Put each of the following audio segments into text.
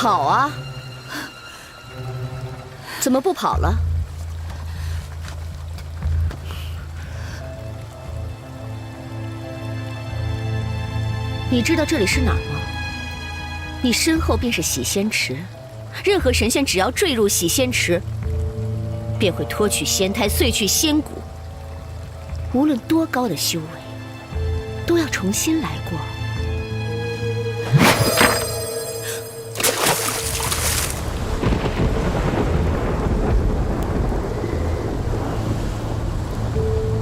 跑啊！怎么不跑了？你知道这里是哪儿吗？你身后便是洗仙池，任何神仙只要坠入洗仙池，便会脱去仙胎，碎去仙骨。无论多高的修为，都要重新来过。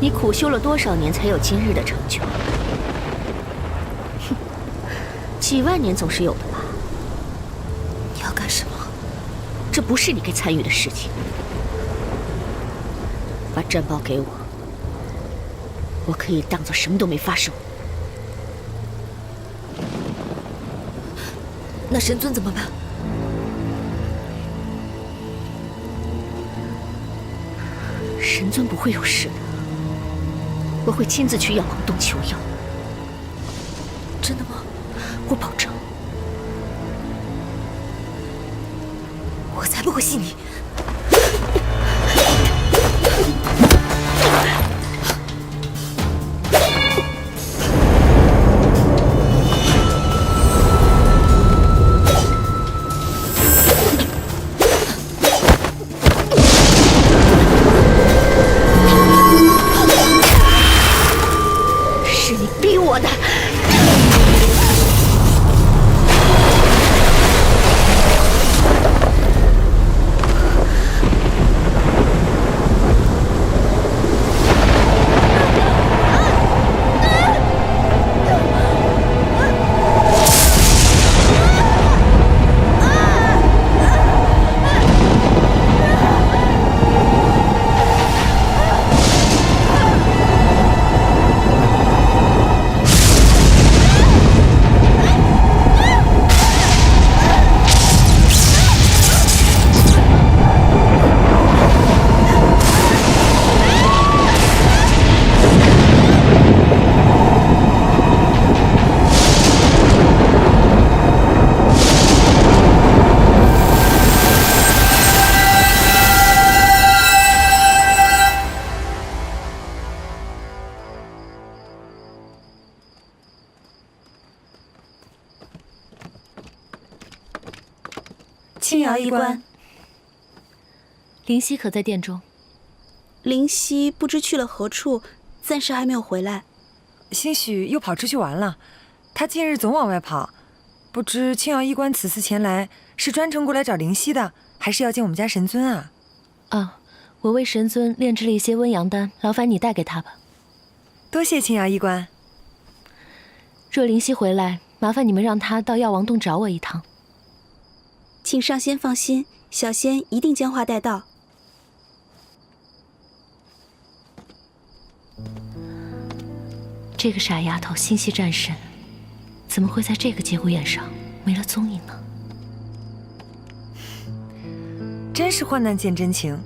你苦修了多少年才有今日的成就？哼，几万年总是有的吧？你要干什么？这不是你该参与的事情。把战报给我，我可以当做什么都没发生。那神尊怎么办？神尊不会有事的，我会亲自去药王洞求药。真的吗？我保证。我才不会信你！是你逼我的。青瑶医官，灵犀可在殿中？灵犀不知去了何处，暂时还没有回来。兴许又跑出去玩了。他近日总往外跑，不知青瑶医官此次前来是专程过来找灵犀的，还是要见我们家神尊啊？啊，我为神尊炼制了一些温阳丹，劳烦你带给他吧。多谢青瑶医官。若灵犀回来，麻烦你们让他到药王洞找我一趟。请上仙放心，小仙一定将话带到。这个傻丫头心系战神，怎么会在这个节骨眼上没了踪影呢？真是患难见真情。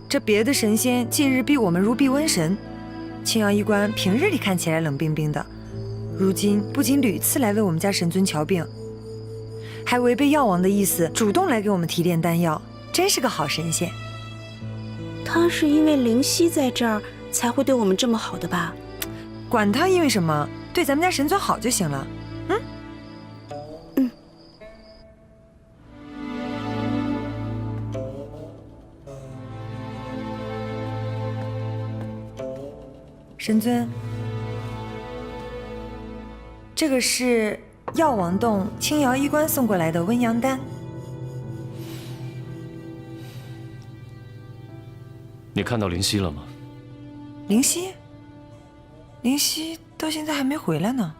这别的神仙近日避我们如避瘟神，青瑶医官平日里看起来冷冰冰的，如今不仅屡次来为我们家神尊瞧病，还违背药王的意思，主动来给我们提炼丹药，真是个好神仙。他是因为灵犀在这儿才会对我们这么好的吧？管他因为什么，对咱们家神尊好就行了。神尊，这个是药王洞青瑶医官送过来的温阳丹。你看到灵犀了吗？灵犀？灵犀到现在还没回来呢。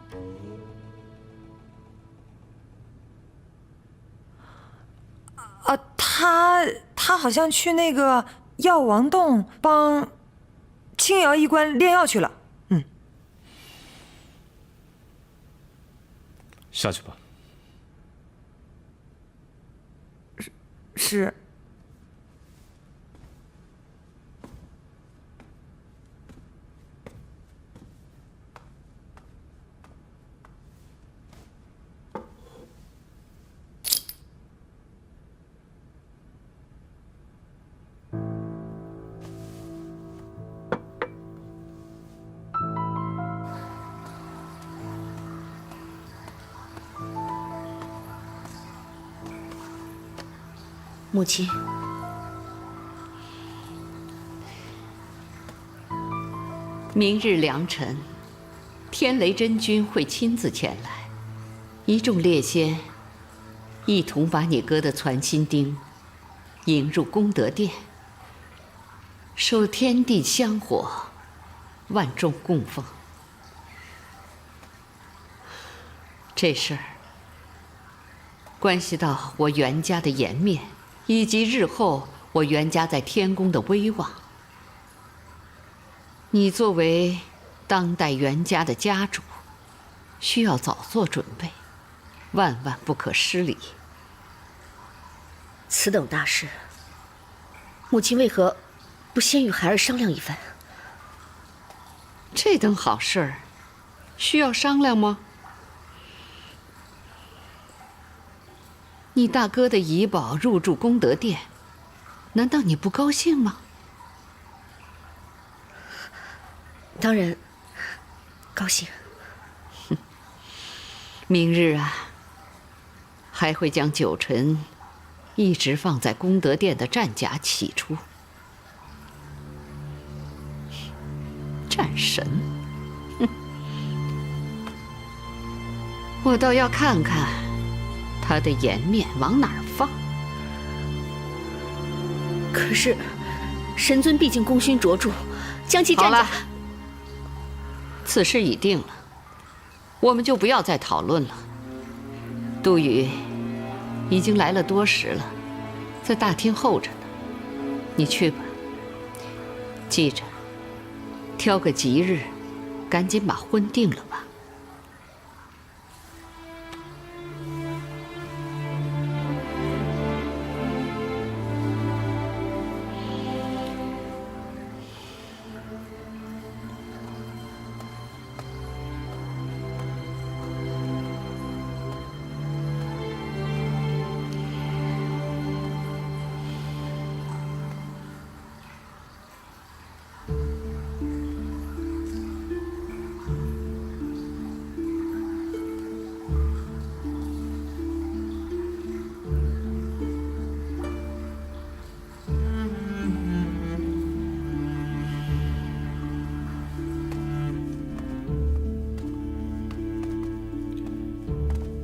他好像去那个药王洞帮青瑶医官炼药去了。下去吧。是。母亲，明日良辰，天雷真君会亲自前来，一众列仙一同把你哥的传心钉引入功德殿，受天地香火，万众供奉。这事儿关系到我袁家的颜面，以及日后我袁家在天宫的威望。你作为当代袁家的家主，需要早做准备，万万不可失礼。此等大事，母亲为何不先与孩儿商量一番？这等好事儿，需要商量吗？你大哥的遗宝入住功德殿，难道你不高兴吗？当然高兴。明日啊，还会将九臣一直放在功德殿的战甲起出。战神，我倒要看看他的颜面往哪儿放。可是神尊毕竟功勋卓著，将其战甲……好了，此事已定了，我们就不要再讨论了。杜宇已经来了多时了，在大厅候着呢。你去吧，记着，挑个吉日，赶紧把婚定了吧。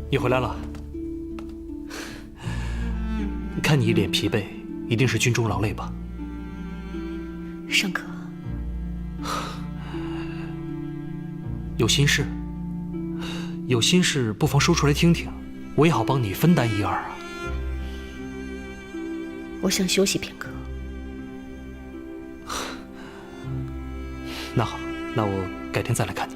你回来了，看你一脸疲惫，一定是军中劳累吧？尚可。有心事？有心事不妨说出来听听，我也好帮你分担一二啊。我想休息片刻。那好，那我改天再来看你。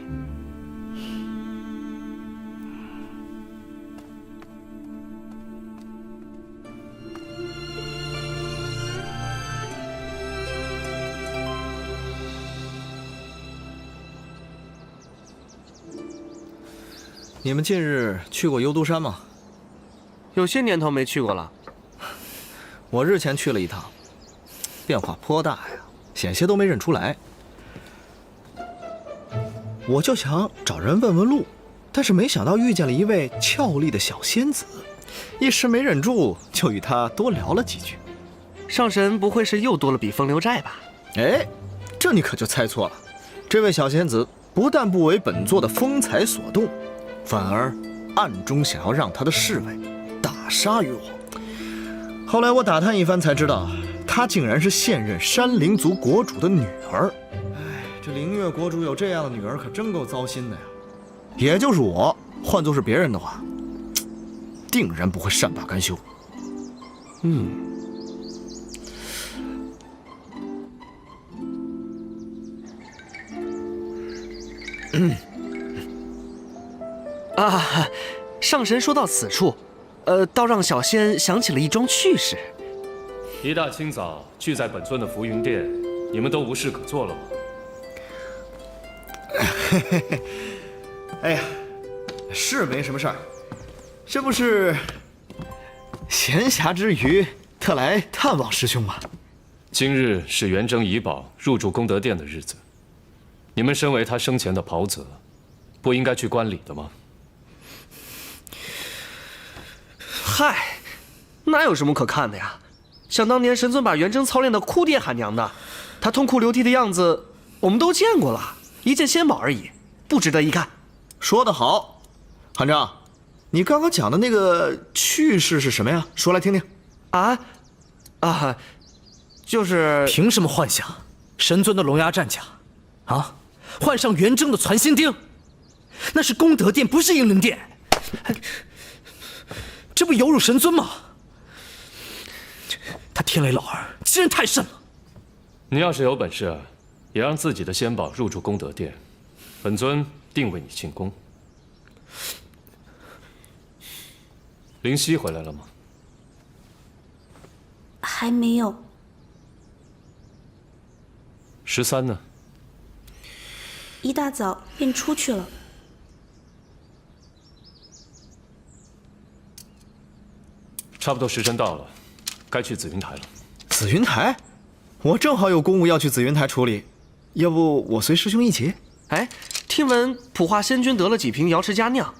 你们近日去过幽都山吗？有些年头没去过了。我日前去了一趟，变化颇大呀，险些都没认出来。我就想找人问问路，但是没想到遇见了一位俏丽的小仙子，一时没忍住，就与她多聊了几句。上神不会是又多了笔风流债吧？哎，这你可就猜错了。这位小仙子不但不为本座的风采所动，反而暗中想要让他的侍卫打杀于我。后来我打探一番才知道，她竟然是现任山灵族国主的女儿。哎，这灵月国主有这样的女儿可真够糟心的呀。也就是我，换作是别人的话，定然不会善罢甘休。上神说到此处，倒让小仙想起了一桩趣事。一大清早聚在本尊的浮云殿，你们都无事可做了吗？哎呀，是没什么事儿，这不是闲暇之余特来探望师兄吗？今日是元征遗宝入住功德殿的日子，你们身为他生前的袍泽，不应该去观礼的吗？嗨，哪有什么可看的呀？想当年神尊把元征操练的哭爹喊娘的，他痛哭流涕的样子，我们都见过了，一件仙宝而已，不值得一看。说得好，韩章，你刚刚讲的那个趣事是什么呀？说来听听。就是凭什么幻想神尊的龙牙战甲，啊，换上元征的传心钉？那是功德殿，不是英灵殿，这不有辱神尊吗？他天雷老儿欺人太甚了。你要是有本事，也让自己的仙宝入住功德殿，本尊定为你庆功。灵犀回来了吗？还没有。13呢？一大早便出去了。差不多时辰到了，该去紫云台了。紫云台，我正好有公务要去紫云台处理，要不我随师兄一起？哎，听闻普化仙君得了几瓶瑶池佳酿，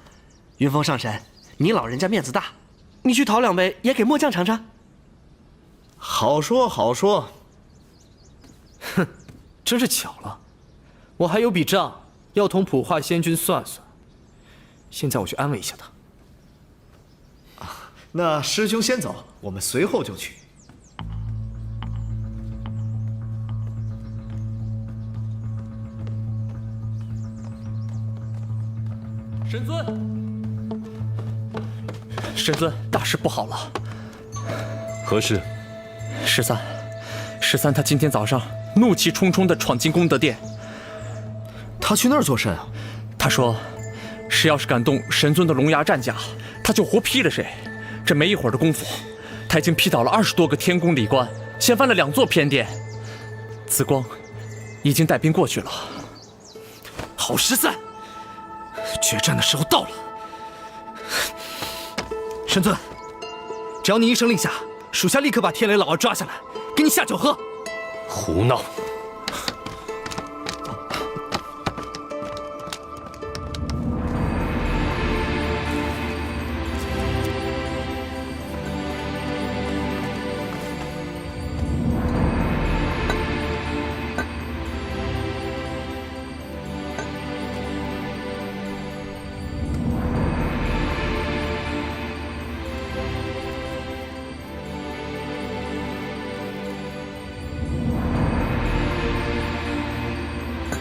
云峰上神，你老人家面子大，你去讨2杯，也给末将尝尝。好说好说。哼，真是巧了，我还有笔账要同普化仙君算算。现在我去安慰一下他。那师兄先走，我们随后就去。神尊，神尊，大事不好了！何事？13他今天早上怒气冲冲地闯进功德殿。他去那儿做甚啊？他说，谁要是敢动神尊的龙牙战甲，他就活劈了谁。这没一会儿的功夫，他已经劈倒了20多个天宫礼官，掀翻了2座偏殿。紫光已经带兵过去了。好13，决战的时候到了。神尊，只要你一声令下，属下立刻把天雷老儿抓下来，给你下酒喝。胡闹！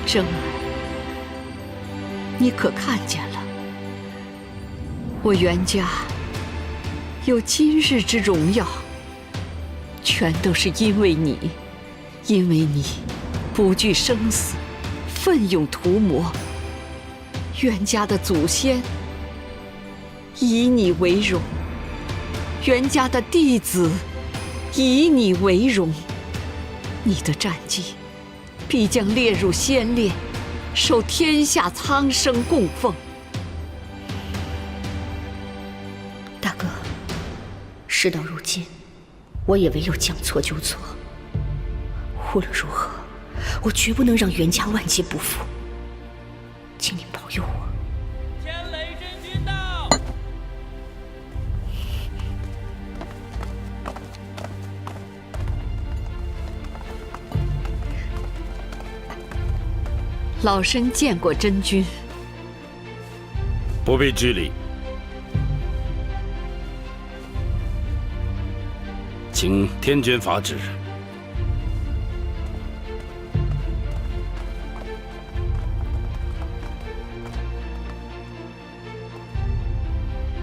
生儿，你可看见了？我袁家有今日之荣耀，全都是因为你，因为你不惧生死，奋勇屠魔。袁家的祖先以你为荣，袁家的弟子以你为荣，你的战绩必将列入先烈，受天下苍生供奉。大哥，事到如今，我也唯有将错就错。无论如何，我绝不能让袁家万劫不复。请您保佑我。天雷真君到！老身见过真君。不必拘礼，请天君法旨。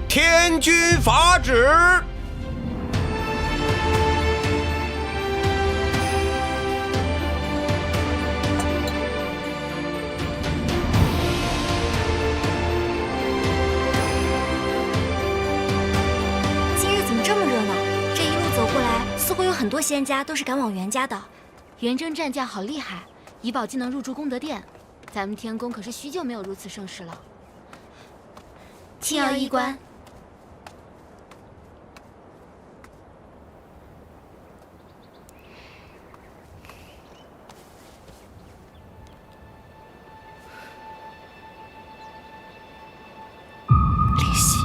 天君法旨。似乎有很多仙家都是赶往袁家的。元征战将好厉害，怡宝竟能入住功德殿，咱们天宫可是许久没有如此盛世了。青瑶医官，灵犀。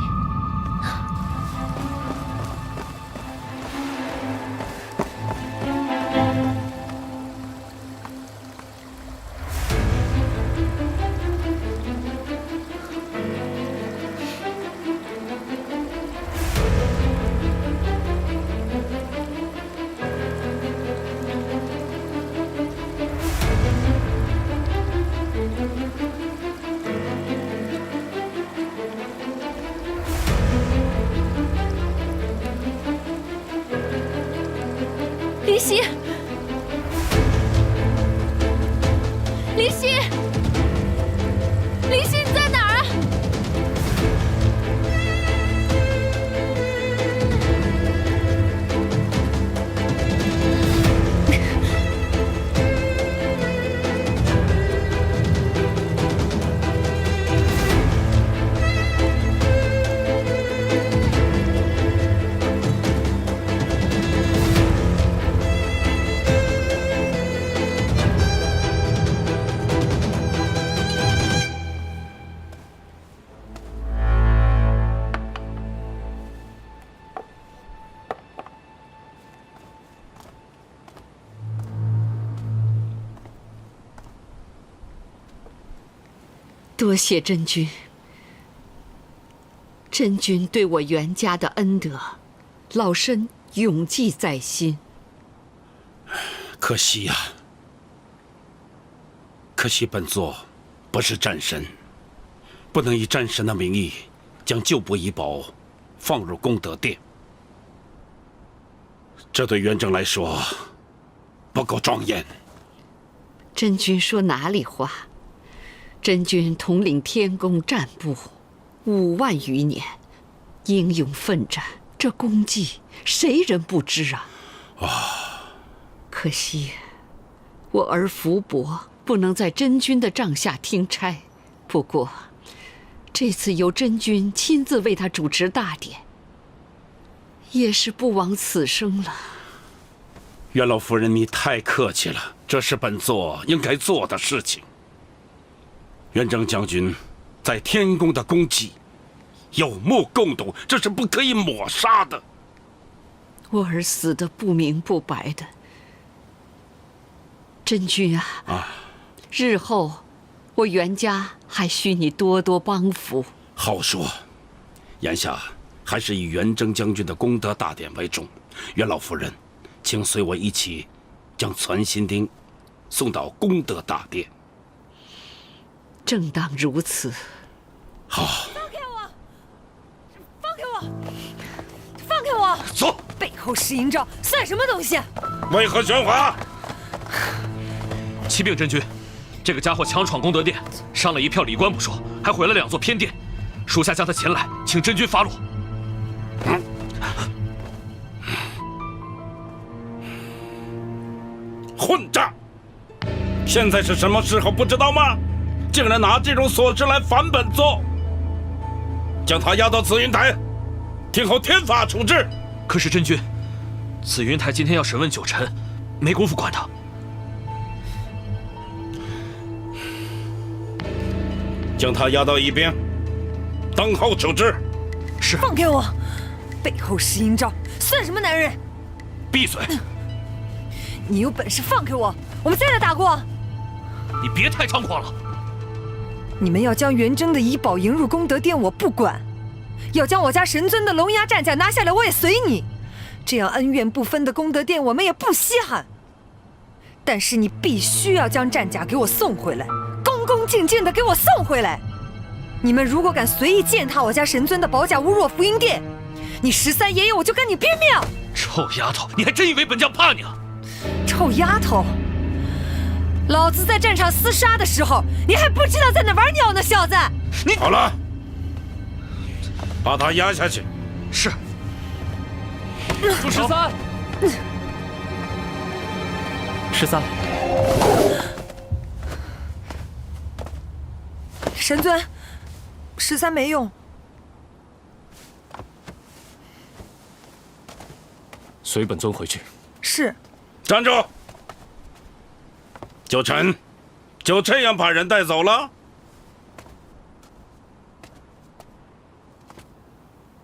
多谢真君，真君对我袁家的恩德，老身永记在心。可惜呀，可惜本座不是战神，不能以战神的名义将旧部遗宝放入功德殿，这对元正来说不够庄严。真君说哪里话？真君统领天宫战部5万余年，英勇奋战，这功绩谁人不知啊？可惜我儿福伯不能在真君的帐下听差，不过这次由真君亲自为他主持大典，也是不枉此生了。袁老夫人，你太客气了，这是本座应该做的事情。元正将军在天宫的功绩有目共睹，这是不可以抹杀的。我儿死得不明不白的，真君啊，日后我袁家还需你多多帮扶。好说，眼下还是以元正将军的功德大典为重。袁老夫人，请随我一起将攒心钉送到功德大殿。正当如此。好。放开我！放开我！放开我！走！背后施阴招，算什么东西？为何喧哗？启禀真君，这个家伙强闯功德殿，伤了一票礼官不说，还毁了2座偏殿。属下将他前来，请真君发落。混账！现在是什么时候不知道吗？竟然拿这种琐事来烦本座，将他押到紫云台，听候天法处置。可是真君，紫云台今天要审问9臣，没工夫管他。将他押到一边，等候处置。是。放开我！背后施阴招，算什么男人？闭嘴！你有本事放开我，我们再来打过。你别太猖狂了。你们要将元征的遗宝迎入功德殿，我不管；要将我家神尊的龙牙战甲拿下来，我也随你。这样恩怨不分的功德殿，我们也不稀罕。但是你必须要将战甲给我送回来，恭恭敬敬的给我送回来。你们如果敢随意践踏我家神尊的宝甲，侮辱我福音殿，你13爷爷我就跟你拼命！臭丫头，你还真以为本将怕你啊？臭丫头！老子在战场厮杀的时候，你还不知道在哪玩鸟呢，小子！你好了，把他压下去。是。副13，13，神尊，13没用。随本尊回去。是。站住！9臣，就这样把人带走了？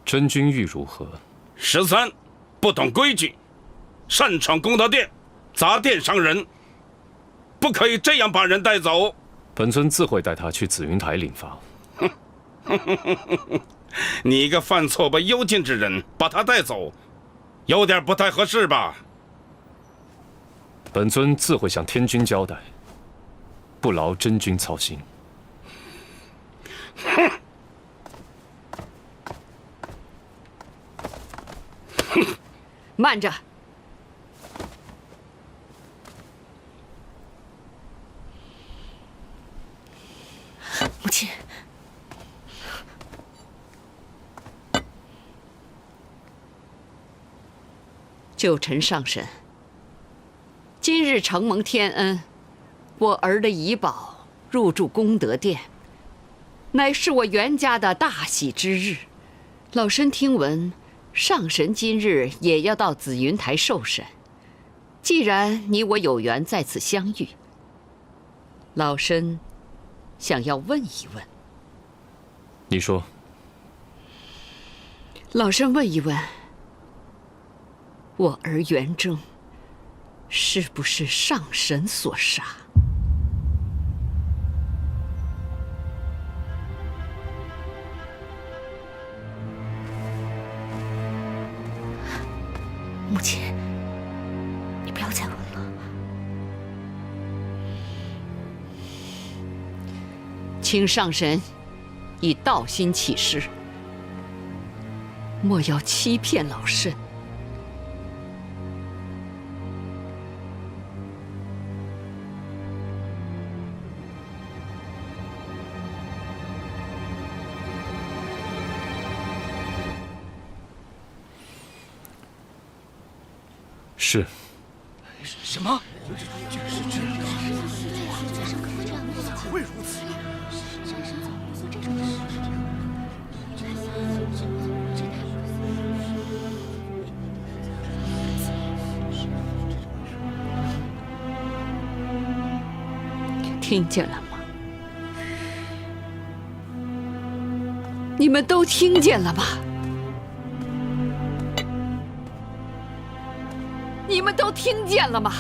真君欲如何？13，不懂规矩，擅闯功德殿，砸殿伤人，不可以这样把人带走。本尊自会带他去紫云台领罚。你一个犯错不幽禁之人，把他带走，有点不太合适吧？本尊自会向天君交代，不劳真君操心。哼！慢着！母亲，9臣上神。今日承蒙天恩，我儿的遗宝入住功德殿，乃是我袁家的大喜之日。老身听闻，上神今日也要到紫云台受审。既然你我有缘在此相遇，老身想要问一问。你说。老身问一问，我儿元征是不是上神所杀？请上神以道心起誓，莫要欺骗老身。是。什么？怎会如此？听见了吗？你们都听见了吧？你们都听见了吗？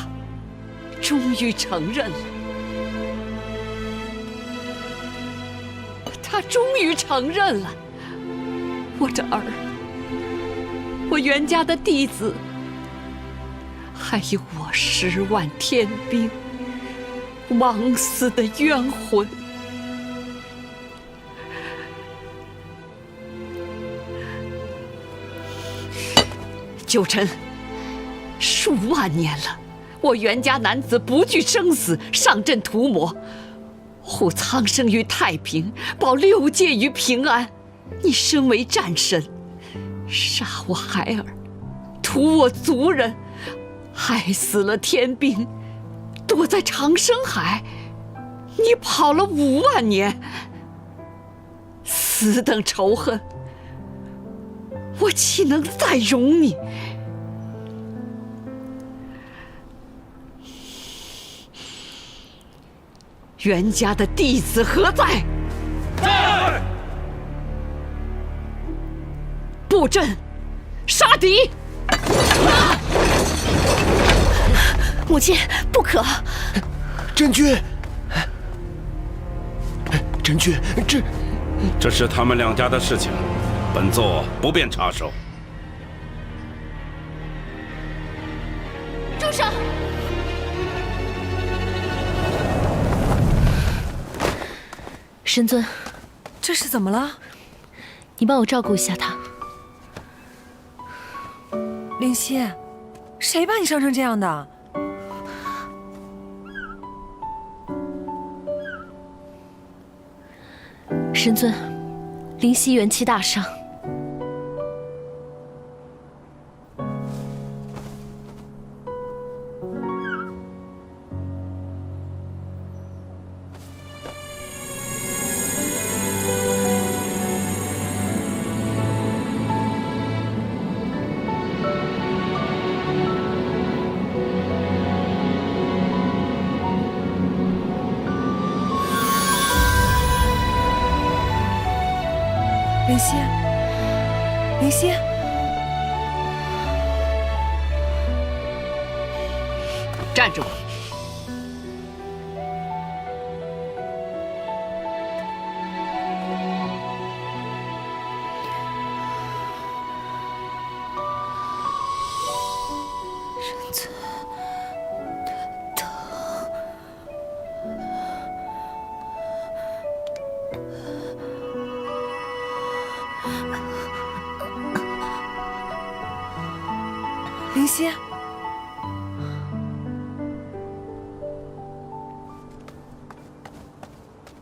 终于承认了，他终于承认了，我的儿，我袁家的弟子，还有我10万天兵枉死的冤魂。九臣，数万年了，我袁家男子不惧生死，上阵屠魔，护苍生于太平，保6界于平安。你身为战神，杀我孩儿，屠我族人，害死了天兵，躲在长生海，你跑了5万年，此等仇恨，我岂能再容你？袁家的弟子何在？在！布阵，杀敌！母亲，不可！真君，真君，这是他们2家的事情，本座不便插手。住手！神尊，这是怎么了？你帮我照顾一下他。灵犀，谁把你伤成这样的？神尊，灵犀元气大伤。灵犀，灵犀，站住！身子疼。灵犀，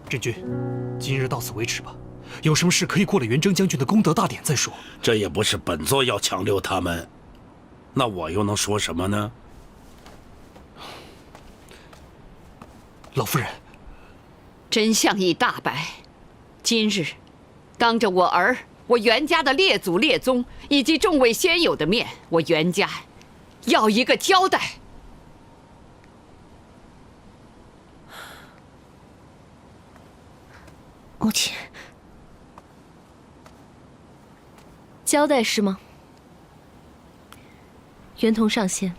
真君，今日到此为止吧。有什么事可以过了元征将军的功德大典再说。这也不是本座要强留他们，那我又能说什么呢？老夫人，真相已大白，今日当着我儿、我袁家的列祖列宗以及众位先友的面，我袁家要一个交代。母亲，交代是吗？袁同上仙，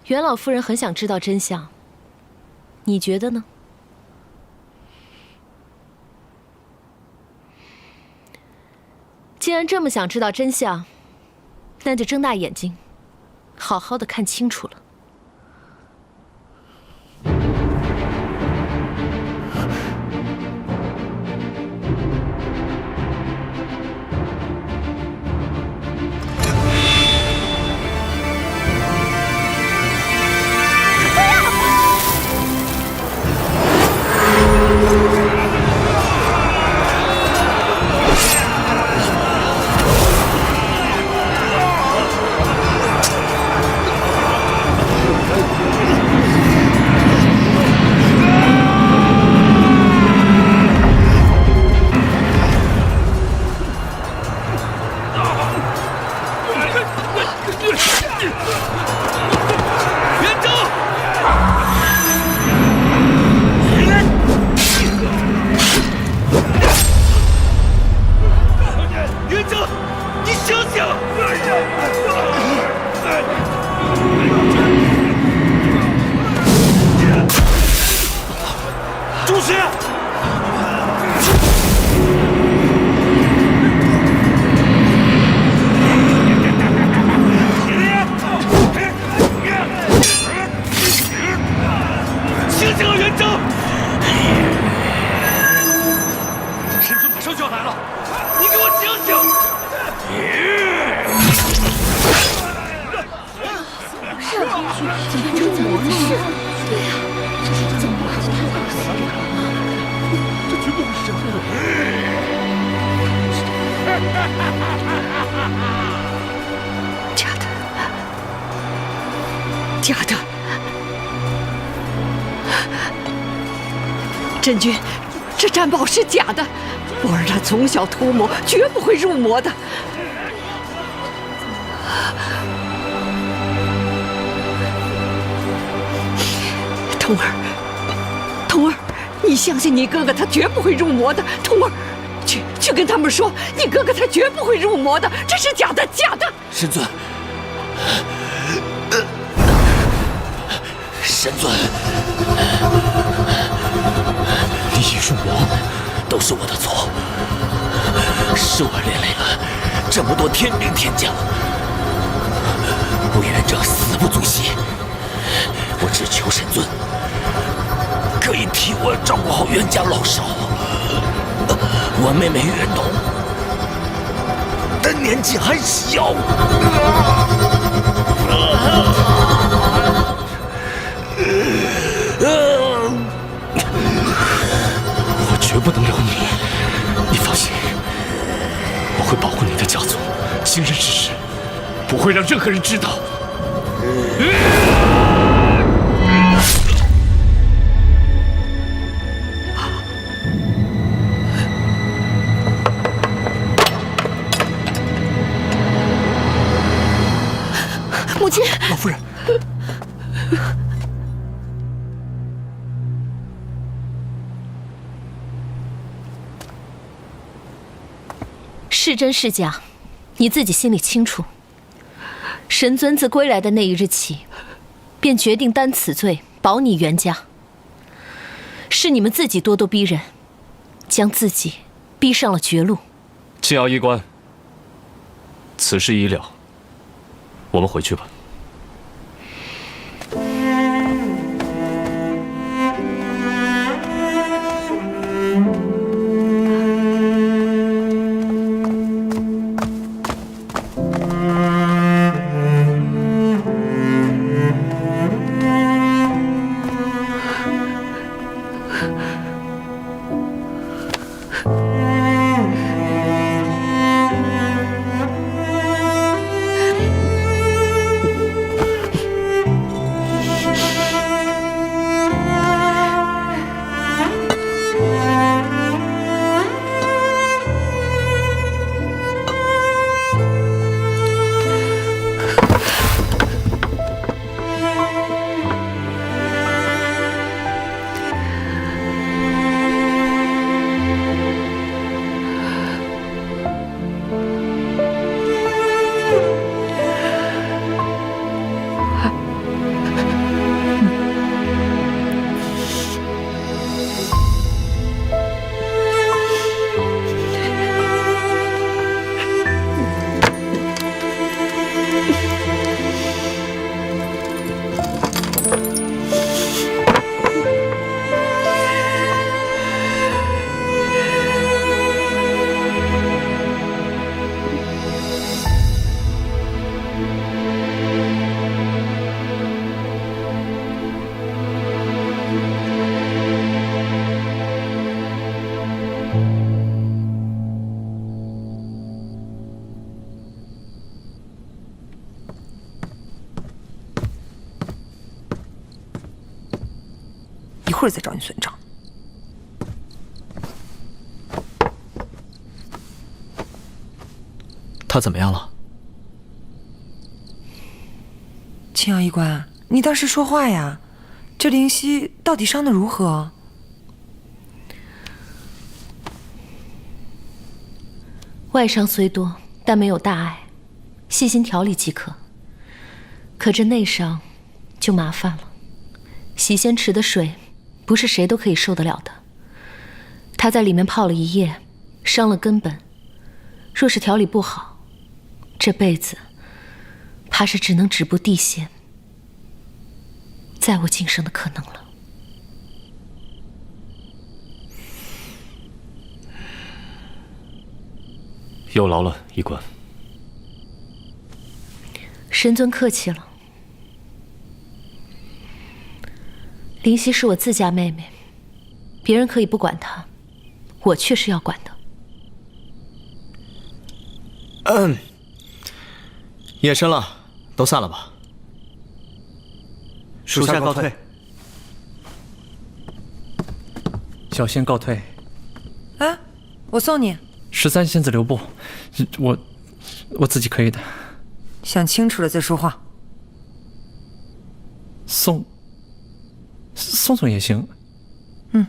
袁老夫人很想知道真相，你觉得呢？既然这么想知道真相，那就睁大眼睛，好好的看清楚了。元正，你醒醒！主席！醒醒啊，元正！神尊马上就要来了，你给我醒醒！怎么这怎么回事？对呀，怎么了？这太可惜了，这绝不会是真的。假的，假的。真君，这战宝是假的，我儿他从小屠魔，绝不会入魔的。童儿，你相信你哥哥，他绝不会入魔的。童儿，去跟他们说，你哥哥他绝不会入魔的，这是假的，假的。神尊，神尊，你一入魔，都是我的错，是我连累了这么多天兵天将。我元正死不足惜，我只求神尊可以替我照顾好袁家老少。我妹妹袁农，她年纪还小。我绝不能留你，你放心，我会保护你的家族，行人之事不会让任何人知道。母亲，老夫人，是真是假，你自己心里清楚。神尊自归来的那一日起，便决定担此罪，保你袁家。是你们自己咄咄逼人，将自己逼上了绝路。青瑶医官，此事已了，我们回去吧。一会儿再找你算账。他怎么样了？青瑶医官，你倒是说话呀！这灵犀到底伤得如何？外伤虽多，但没有大碍，细心调理即可。可这内伤就麻烦了。洗仙池的水不是谁都可以受得了的，他在里面泡了一夜，伤了根本。若是调理不好，这辈子怕是只能止步地仙，再无晋升的可能了。有劳了，医官。神尊客气了。灵犀是我自家妹妹，别人可以不管她，我却是要管的。夜深了，都散了吧。属下告退。小仙告退。啊，我送你。13仙子留步，我自己可以的。想清楚了再说话。送也行。嗯。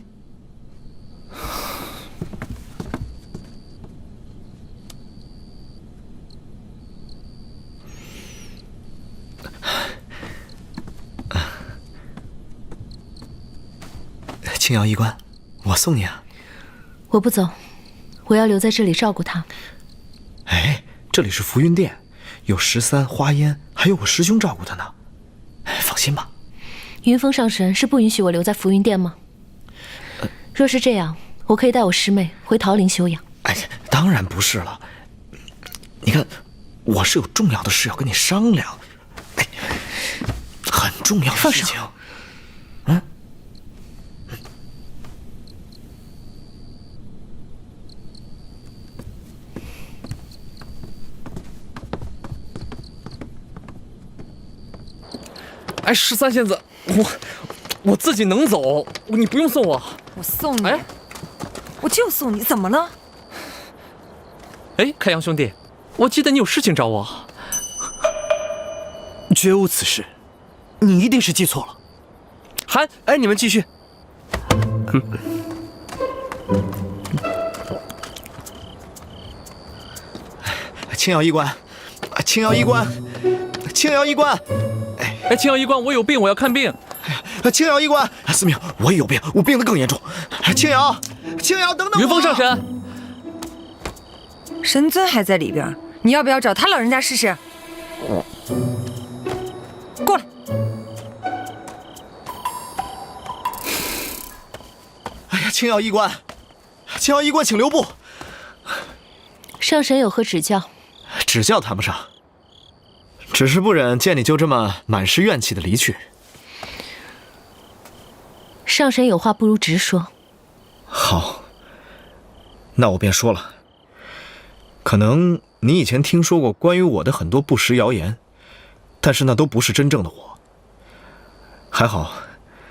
青瑶医官，我送你啊。我不走，我要留在这里照顾他。哎，这里是浮云殿，有13、花烟，还有我师兄照顾他呢。放心吧。云峰上神是不允许我留在浮云殿吗？若是这样，我可以带我师妹回桃林休养。哎，当然不是了。你看，我是有重要的事要跟你商量，哎，很重要的事情。嗯。哎，13仙子，我自己能走，你不用送我。我送你。哎，我就送你，怎么了？哎，开阳兄弟，我记得你有事情找我。绝无此事，你一定是记错了。韩，哎，你们继续。青瑶医官，青瑶医官，青瑶医官。哎，青瑶医官，我有病，我要看病。青瑶医官，司命，我也有病，我病得更严重。青瑶，等等我。云峰上神。神尊还在里边，你要不要找他老人家试试？过来。哎呀，青瑶医官，请留步。上神有何指教？指教谈不上，只是不忍见你就这么满是怨气的离去。上神有话不如直说。好，那我便说了。可能你以前听说过关于我的很多不实谣言，但是那都不是真正的我。还好，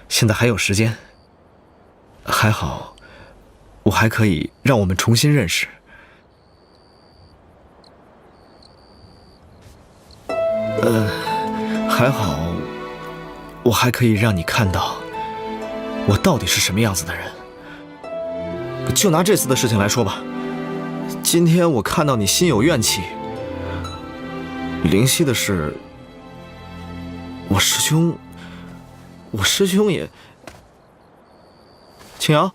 现在还有时间。还好，我还可以让我们重新认识。还好，我还可以让你看到我到底是什么样子的人。就拿这次的事情来说吧，今天我看到你心有怨气，灵犀的事，我师兄也。青瑶，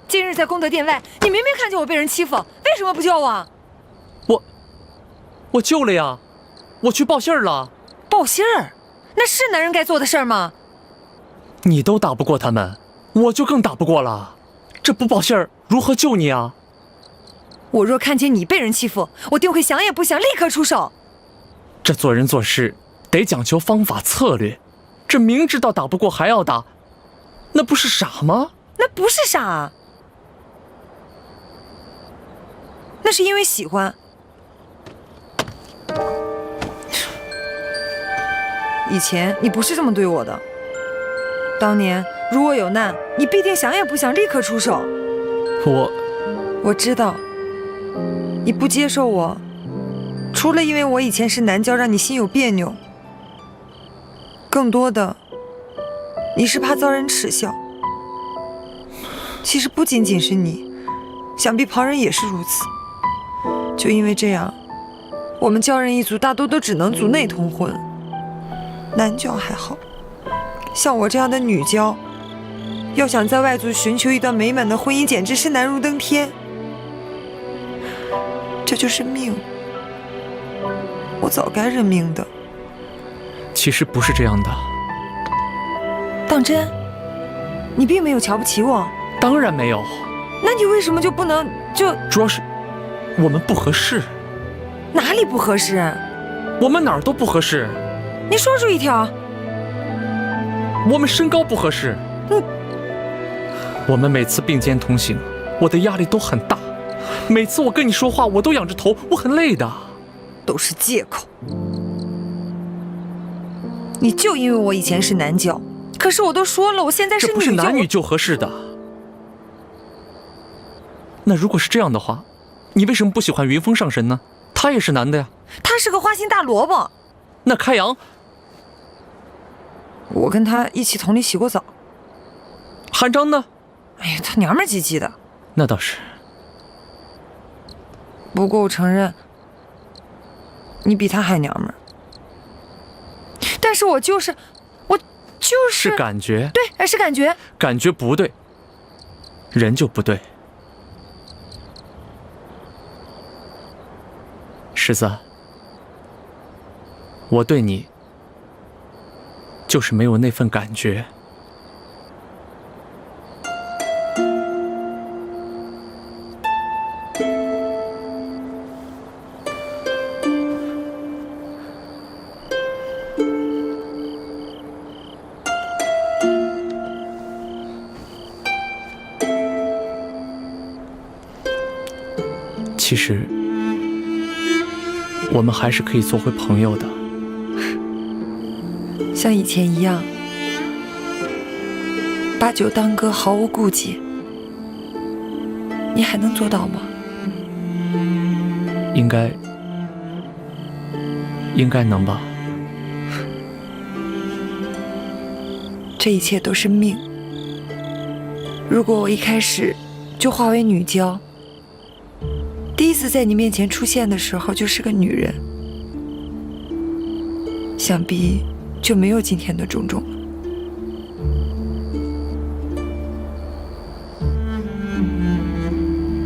今日在功德殿外，你明明看见我被人欺负，为什么不救我？我救了呀，我去报信儿了。报信儿？那是男人该做的事儿吗？你都打不过他们，我就更打不过了。这不报信儿，如何救你啊？我若看见你被人欺负，我定会想也不想，立刻出手。这做人做事得讲求方法策略，这明知道打不过还要打，那不是傻吗？那不是傻，那是因为喜欢。以前你不是这么对我的，当年如我有难，你必定想也不想立刻出手。我知道你不接受我，除了因为我以前是男娇让你心有别扭，更多的你是怕遭人耻笑。其实不仅仅是你，想必旁人也是如此。就因为这样，我们教人一族大多都只能族内通婚，男教还好，像我这样的女教，要想在外族寻求一段美满的婚姻，简直是难如登天。这就是命，我早该认命的。其实不是这样的。当真？你并没有瞧不起我？当然没有。那你为什么就不能就……主要是我们不合适。哪里不合适？我们哪儿都不合适。你说出一条。我们身高不合适。我们每次并肩同行，我的压力都很大。每次我跟你说话，我都仰着头，我很累的。都是借口。你就因为我以前是男教，可是我都说了，我现在是女教。这不是男女就合适的。那如果是这样的话，你为什么不喜欢云峰上神呢？他也是男的呀。他是个花心大萝卜。那开阳，我跟他一起同里洗过澡。韩章呢？哎呀，他娘们唧唧的。那倒是。不过我承认，你比他还娘们儿。但是我就是是感觉。对，是感觉。感觉不对，人就不对。十三，我对你就是没有那份感觉。其实我们还是可以做回朋友的，像以前一样，把酒当歌，毫无顾忌。你还能做到吗？应该能吧。这一切都是命。如果我一开始就化为女娇，第一次在你面前出现的时候就是个女人，想必就没有今天的种种了。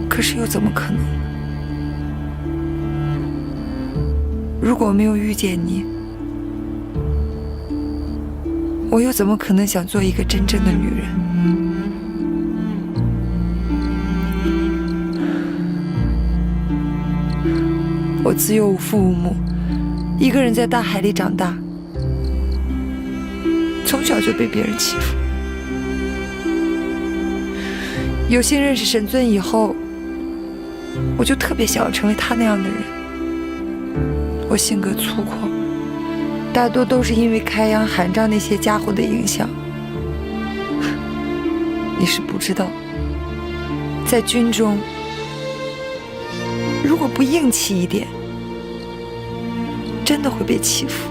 可是又怎么可能？如果没有遇见你，我又怎么可能想做一个真正的女人？我自幼无父无母，一个人在大海里长大，从小就被别人欺负。有幸认识神尊以后，我就特别想要成为他那样的人。我性格粗犷，大多都是因为开阳、韩章那些家伙的影响。你是不知道，在军中，如果不硬气一点，真的会被欺负。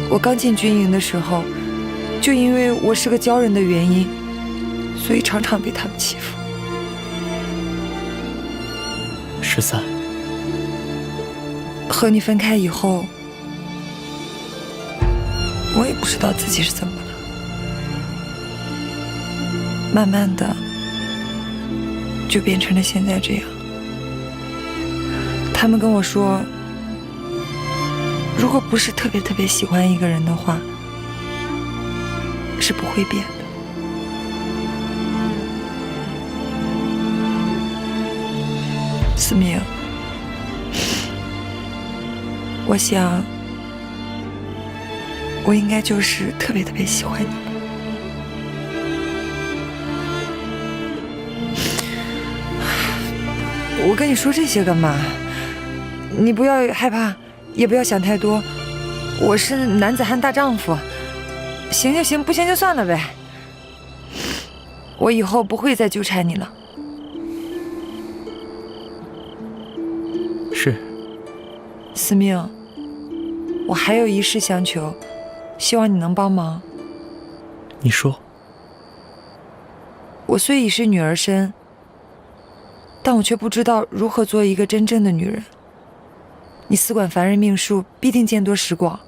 我刚进军营的时候，就因为我是个娇人的原因，所以常常被他们欺负。13，和你分开以后，我也不知道自己是怎么了，慢慢的就变成了现在这样。他们跟我说，如果不是特别喜欢一个人的话，是不会变的。思明，我想，我应该就是特别喜欢你。我跟你说这些干嘛？你不要害怕，也不要想太多。我是男子汉大丈夫，行就行，不行就算了呗。我以后不会再纠缠你了。是。思明，我还有一事相求，希望你能帮忙。你说。我虽已是女儿身，但我却不知道如何做一个真正的女人。你司管凡人命数，必定见多识广。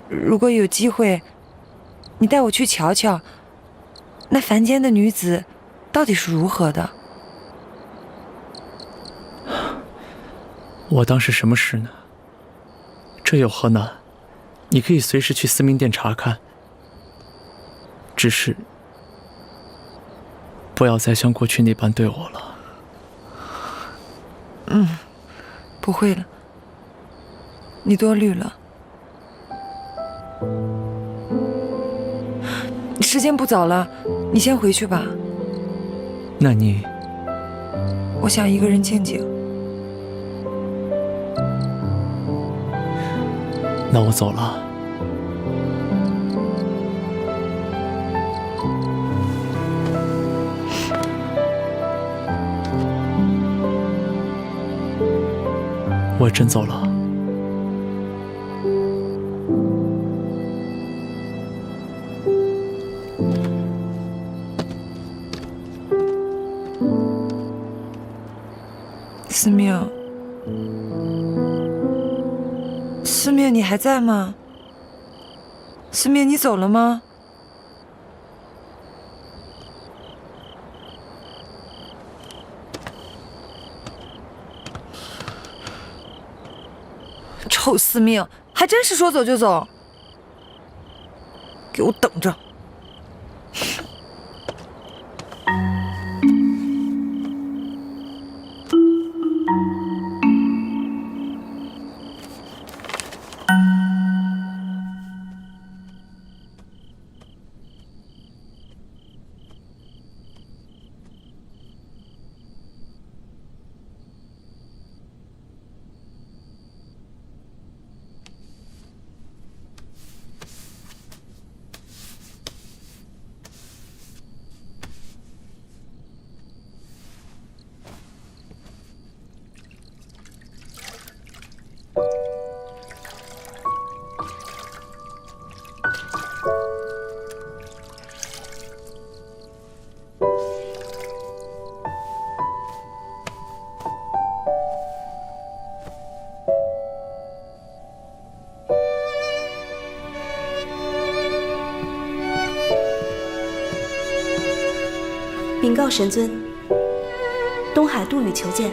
如果有机会，你带我去瞧瞧，那凡间的女子到底是如何的。我当是什么事呢？这有何难？你可以随时去司命殿查看。只是不要再像过去那般对我了。不会了，你多虑了。时间不早了，你先回去吧。那你……我想一个人静静。那我走了。我真走了。司命，司命，你还在吗？司命，你走了吗？臭司命，还真是说走就走！给我等着！禀告神尊，东海杜宇求见。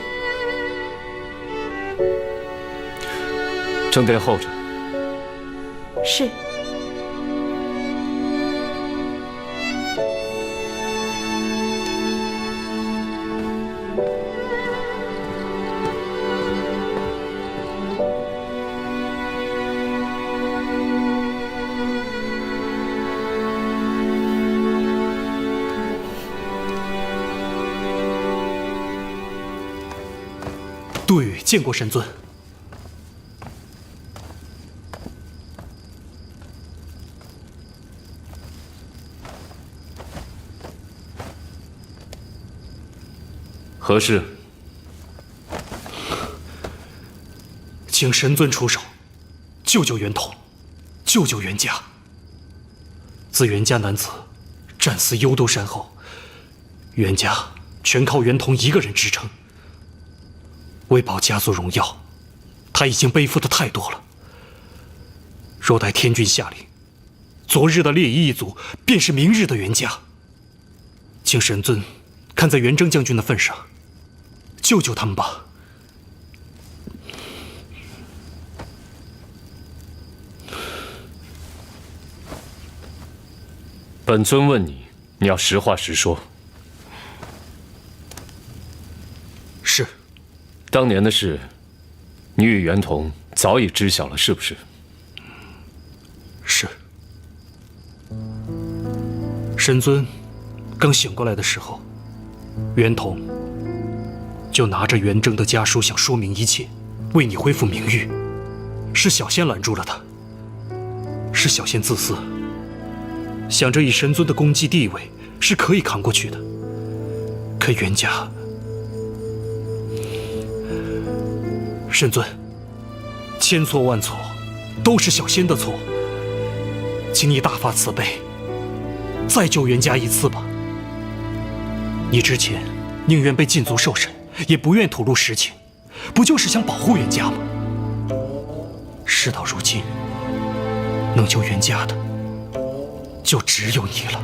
正殿候着。是。杜宇见过神尊。何事？请神尊出手，救救袁统，救救袁家。自袁家男子战死幽都山后，袁家全靠袁统一个人支撑。为保家族荣耀，他已经背负的太多了。若待天君下令，昨日的烈夷一族便是明日的袁家。请神尊看在袁征将军的份上，救救他们吧。本尊问你，你要实话实说。是。当年的事，你与袁统早已知晓了，是不是？是。神尊刚醒过来的时候，袁统就拿着袁征的家书想说明一切，为你恢复名誉。是小仙拦住了他，是小仙自私，想着以神尊的功绩地位是可以扛过去的。可袁家……神尊，千错万错，都是小仙的错，请你大发慈悲，再救袁家一次吧。你之前宁愿被禁足受审，也不愿吐露实情，不就是想保护袁家吗？事到如今，能救袁家的就只有你了。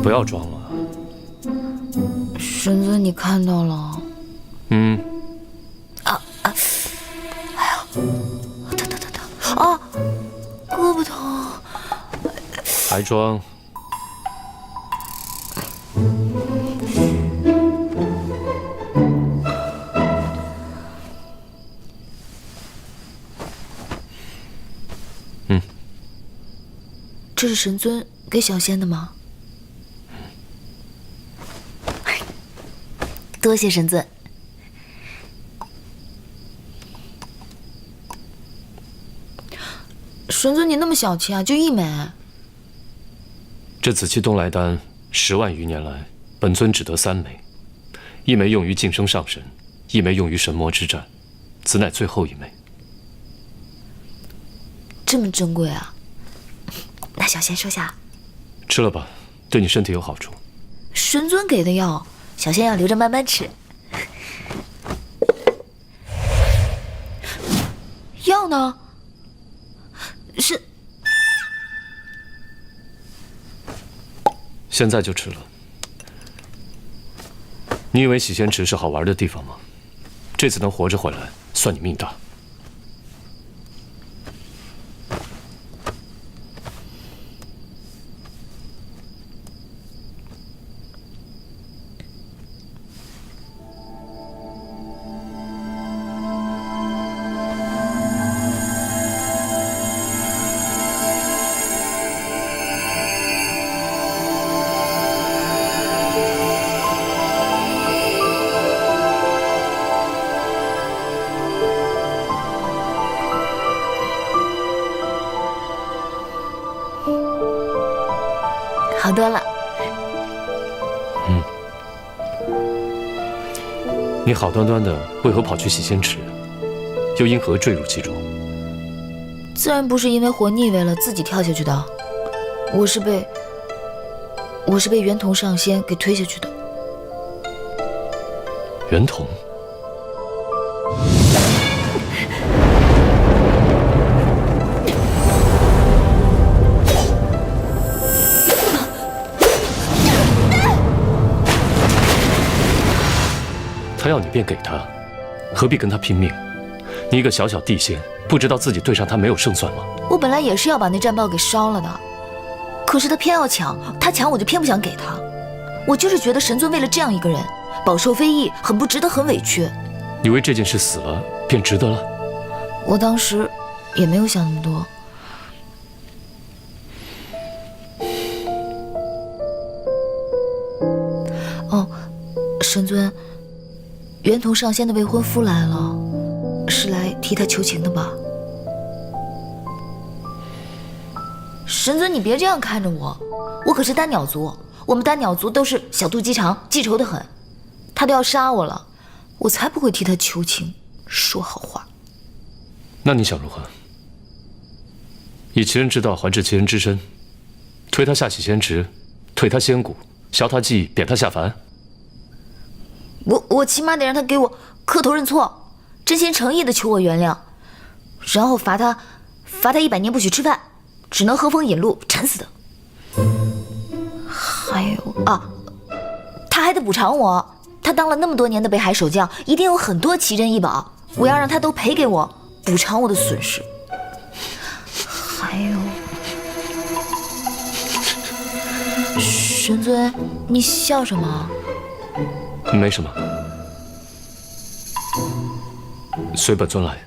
不要装了。神尊，你看到了？嗯。哎呦，疼！啊，胳膊疼。还装？这是神尊给小仙的吗？多谢神尊。神尊，你那么小气啊，就1枚。这紫气东来丹10万余年来，本尊只得3枚，1枚用于晋升上神，1枚用于神魔之战，此乃最后1枚。这么珍贵啊！那小仙收下。吃了吧，对你身体有好处。神尊给的药，小仙要留着慢慢吃。药呢？是。现在就吃了。你以为洗仙池是好玩的地方吗？这次能活着回来，算你命大。好多了。你好端端的为何跑去洗仙池，又因何坠入其中？自然不是因为活腻味了自己跳下去的，我是被袁同上仙给推下去的。袁同？他要你便给他，何必跟他拼命？你一个小小地仙，不知道自己对上他没有胜算吗？我本来也是要把那战报给烧了的，可是他偏要抢，他抢我就偏不想给他。我就是觉得神尊为了这样一个人，饱受非议，很不值得，很委屈。你为这件事死了，便值得了？我当时也没有想那么多。哦，神尊。袁同上仙的未婚夫来了，是来替他求情的吧？神尊，你别这样看着我，我可是丹鸟族，我们丹鸟族都是小肚鸡肠，记仇的很。他都要杀我了，我才不会替他求情，说好话。那你想如何？以其人之道还治其人之身，推他下洗仙池，退他仙骨，削他记忆，贬他下凡。我起码得让他给我磕头认错，真心诚意的求我原谅，然后罚他100年不许吃饭，只能喝风饮露，馋死的。还有啊，他还得补偿我，他当了那么多年的北海守将，一定有很多奇珍异宝，我要让他都赔给我，补偿我的损失。还有，神尊，你笑什么？没什么，随本尊来。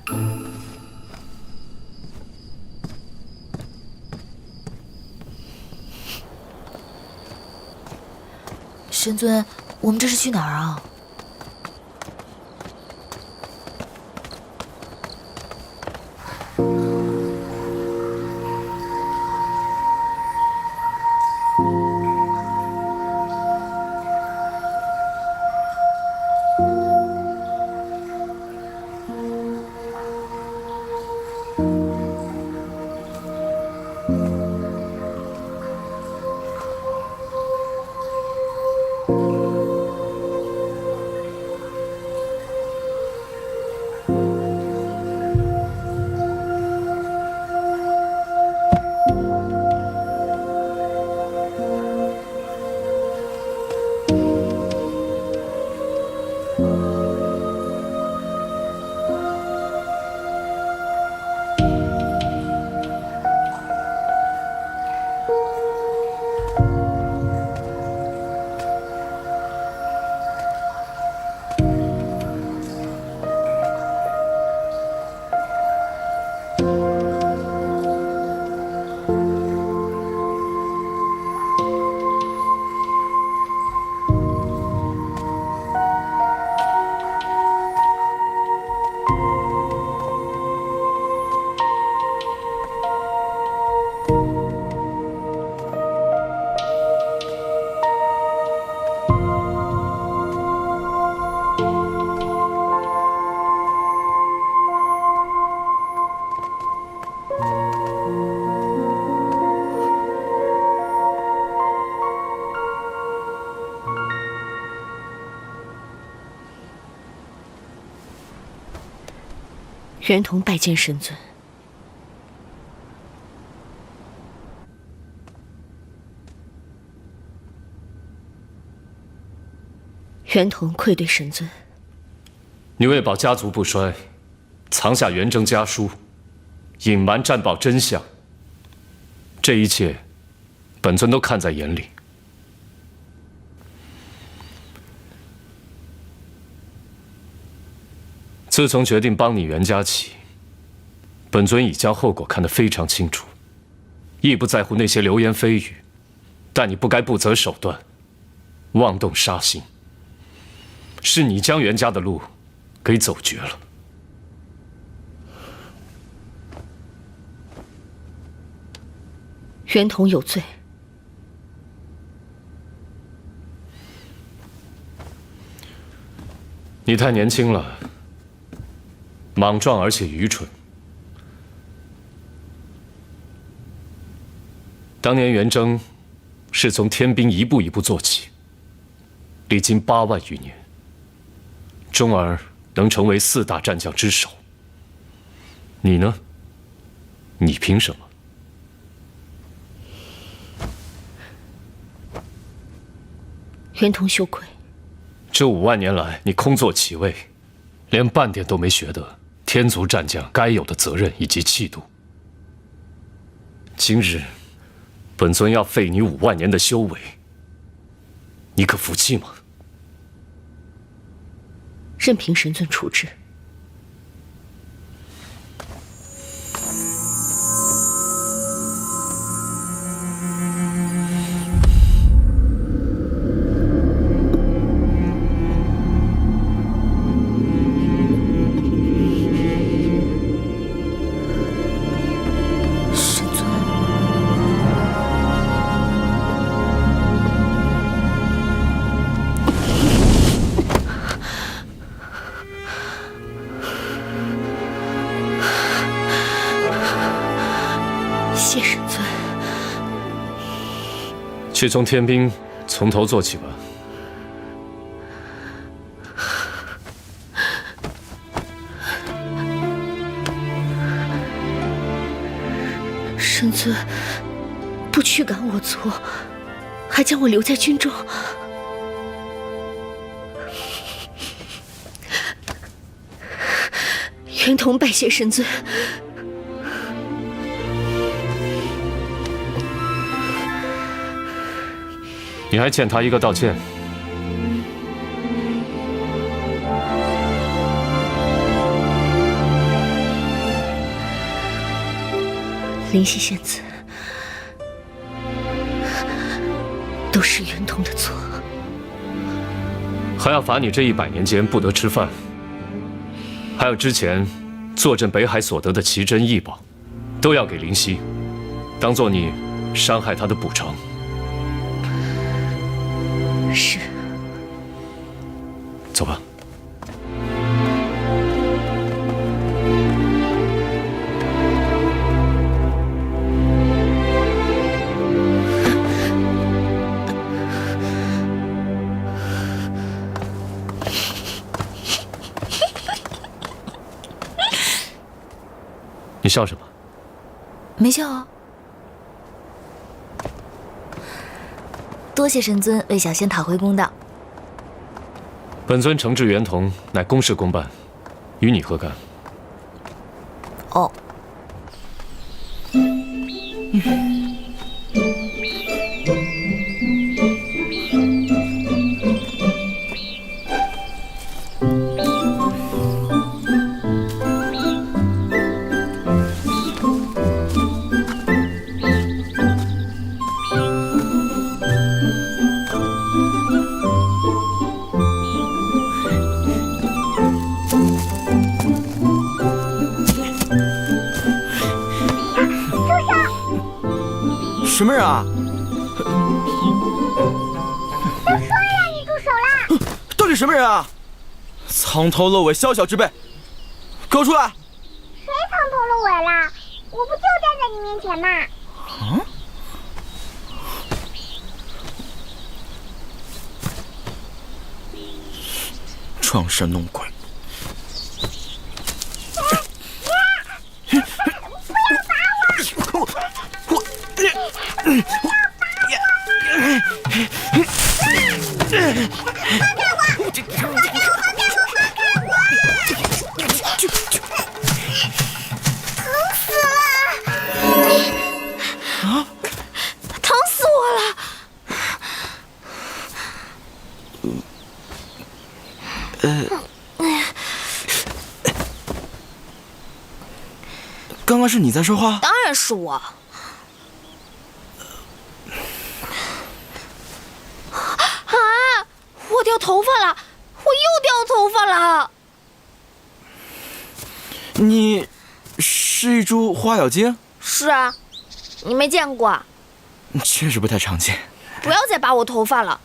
神尊，我们这是去哪儿啊？袁同拜见神尊。袁同愧对神尊。你为保家族不衰，藏下元征家书，隐瞒战报真相，这一切，本尊都看在眼里。自从决定帮你袁家起，本尊已将后果看得非常清楚，亦不在乎那些流言蜚语，但你不该不择手段，妄动杀心。是你将袁家的路给走绝了。袁同有罪。你太年轻了，莽撞而且愚蠢。当年元征是从天兵一步一步做起，历经8万余年，终而能成为4大战将之首。你呢？你凭什么？袁同羞愧。这5万年来，你空座其位，连半点都没学得天族战将该有的责任以及气度。今日，本尊要废你5万年的修为，你可服气吗？任凭神尊处置。谢神尊。去从天兵从头做起吧。神尊不驱赶我族，还将我留在军中。袁同拜谢神尊。你还欠他一个道歉。灵犀仙子，都是袁同的错。还要罚你这100年间不得吃饭，还有之前坐镇北海所得的奇珍异宝，都要给灵犀，当做你伤害她的补偿。是。走吧。你笑什么？没笑啊。多谢神尊为小仙讨回公道。本尊惩治袁同，乃公事公办，与你何干？哦。什么人啊？都说让你住手啦！到底什么人啊？藏头露尾，宵小之辈，给我出来！谁藏头露尾啦？我不就站在你面前吗？啊？装神弄鬼！刚刚是你在说话？当然是我。我掉头发了！我又掉头发了！你是一株花咬精？是啊，你没见过？确实不太常见。不要再拔我头发了，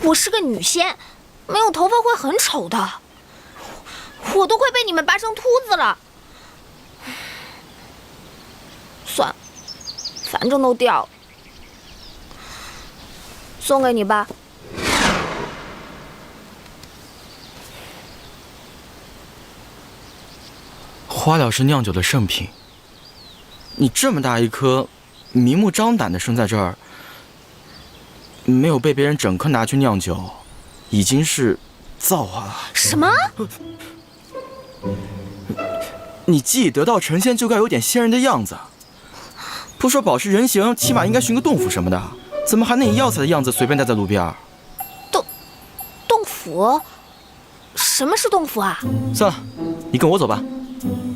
我是个女仙，没有头发会很丑的。我都快被你们拔成秃子了。算了，反正都掉了，送给你吧。花疗是酿酒的圣品，你这么大一颗，明目张胆的生在这儿，没有被别人整颗拿去酿酒，已经是造化了。什么？你既已得到成仙，就该有点仙人的样子。不说保持人形，起码应该寻个洞府什么的，怎么还能以药材的样子随便待在路边？洞府？什么是洞府啊？算了，你跟我走吧。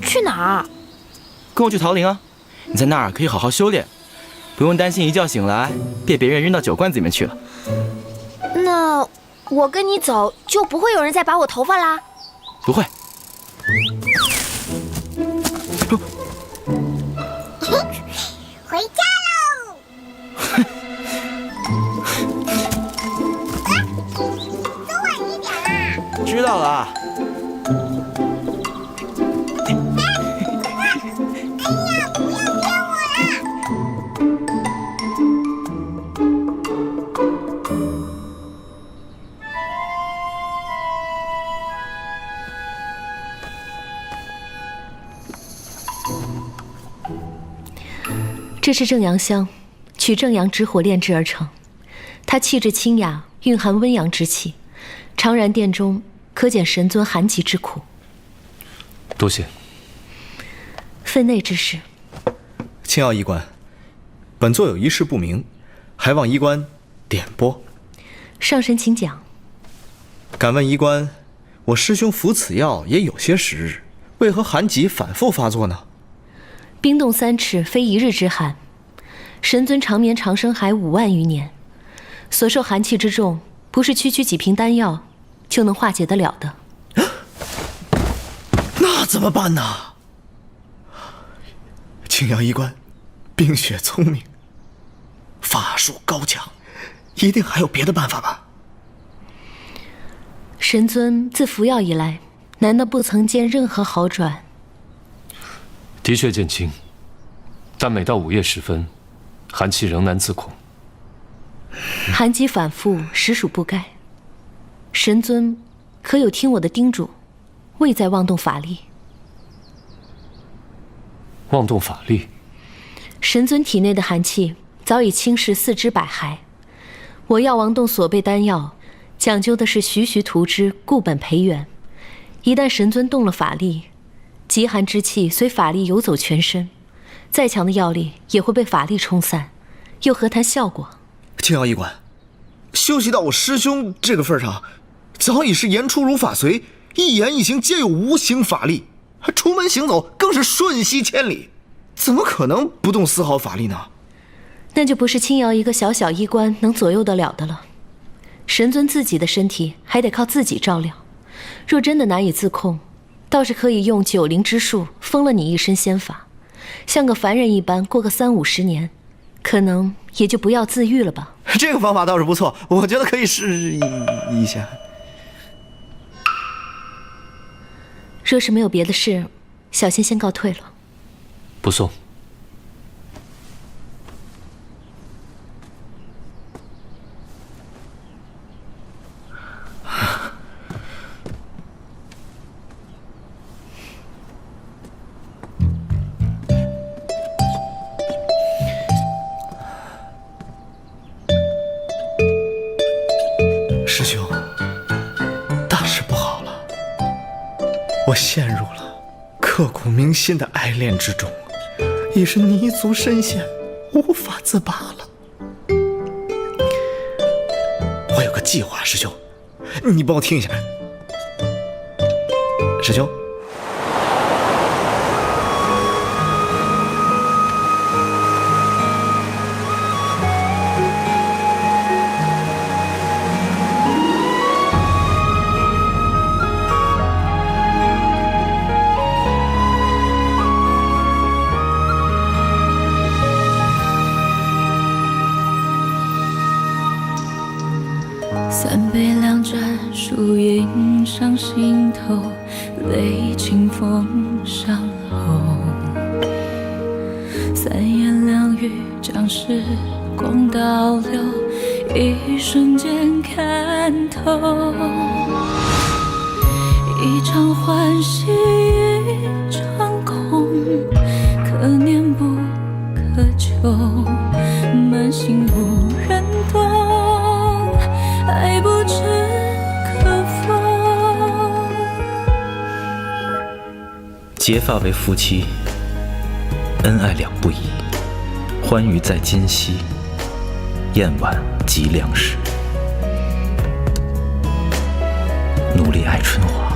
去哪儿？跟我去桃林啊！你在那儿可以好好修炼，不用担心一觉醒来被别人扔到酒罐子里面去了。那我跟你走，就不会有人再拔我头发啦？不会。回家喽！走晚一点啦。知道了。这是正阳香，取正阳之火炼制而成。它气质清雅，蕴含温阳之气，常燃殿中，可减神尊寒疾之苦。多谢。分内之事，青瑶医官，本座有一事不明，还望医官点拨。上神请讲。敢问医官，我师兄服此药也有些时日，为何寒疾反复发作呢？冰冻3尺，非一日之寒。神尊长眠长生海5万余年，所受寒气之重，不是区区几瓶丹药就能化解得了的。那怎么办呢？青阳医官冰雪聪明，法术高强，一定还有别的办法吧？神尊自服药以来，难道不曾见任何好转？的确见轻，但每到午夜时分，寒气仍难自控。寒疾反复，实属不该。神尊可有听我的叮嘱，未再妄动法力？妄动法力？神尊体内的寒气早已侵蚀四肢百骸，我药王洞所备丹药讲究的是徐徐涂之，固本培元。一旦神尊动了法力，极寒之气随法力游走全身，再强的药力也会被法力冲散，又何谈效果？青阳医官，修习到我师兄这个份上，早已是言出如法随，一言一行皆有无形法力，出门行走更是瞬息千里，怎么可能不动丝毫法力呢？那就不是轻摇一个小小医官能左右得了的了。神尊自己的身体还得靠自己照料，若真的难以自控，倒是可以用九灵之术封了你一身仙法，像个凡人一般过个30-50年，可能也就不要自愈了吧。这个方法倒是不错，我觉得可以试一下。若是没有别的事，小仙先告退了。不送。师兄，大事不好了，我陷入了刻骨铭心的爱恋之中，已是泥足深陷，无法自拔了。我有个计划，师兄，你帮我听一下。师兄，三杯两盏，树影上心头，泪清风上后。三言两语将时光倒流，一瞬间看透。一场欢喜一场空，可念不可求，满心无人懂，爱不知可否。结发为夫妻，恩爱两不疑，欢愉在今夕，宴晚及良时。努力爱春华，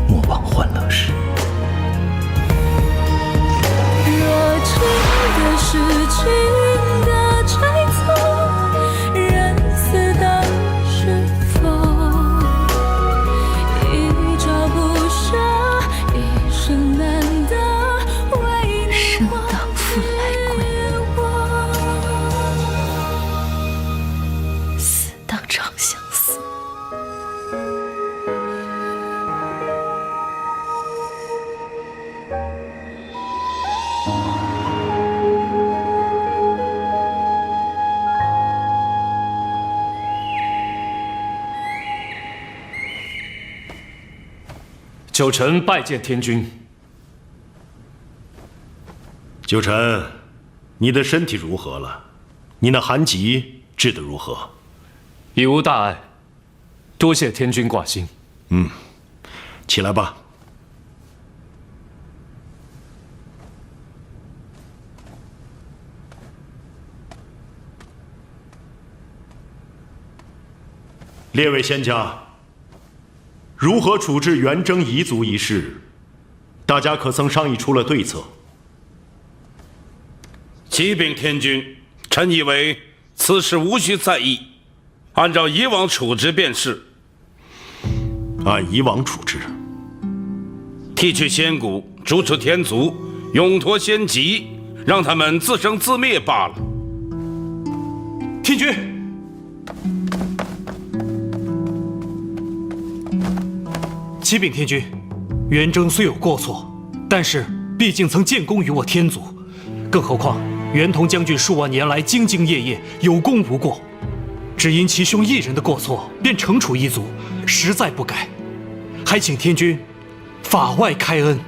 莫忘欢乐时。若情的是情的猜测，人死当是否？一朝不舍，一生难得，为你当复来归，死当长相思。九臣拜见天君。九臣，你的身体如何了？你那寒疾治得如何？已无大碍，多谢天君挂心。起来吧。列位仙家，如何处置元征彝族一事，大家可曾商议出了对策？启禀天君，臣以为此事无需在意。按照以往处置便是。按以往处置。剃去仙骨，逐出天族，永脱仙籍，让他们自生自灭罢了。天君，启禀天君，元征虽有过错，但是毕竟曾建功于我天族，更何况袁同将军数万年来兢兢业业，有功无过，只因其兄一人的过错便惩处一族，实在不该，还请天君法外开恩。